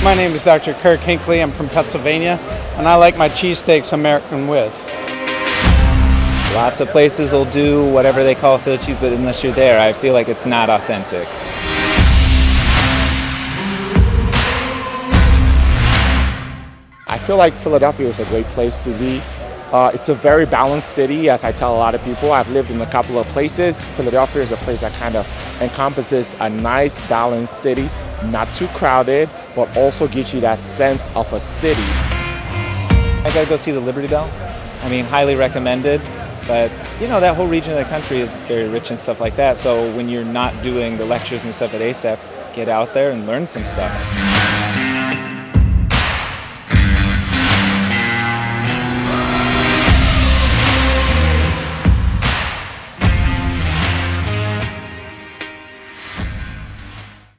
My name is Dr. Kirk Hinckley. I'm from Pennsylvania, and I like my cheesesteaks American with. Lots of places will do whatever they call Philly cheese, but unless you're there, I feel like it's not authentic. I feel like Philadelphia is a great place to be. It's a very balanced city, as I tell a lot of people. I've lived in a couple of places. Philadelphia is a place that kind of encompasses a nice, balanced city, not too crowded, but also gives you that sense of a city. I gotta go see the Liberty Bell. I mean, highly recommended. But, you know, that whole region of the country is very rich and stuff like that. So when you're not doing the lectures and stuff at ACEP, get out there and learn some stuff.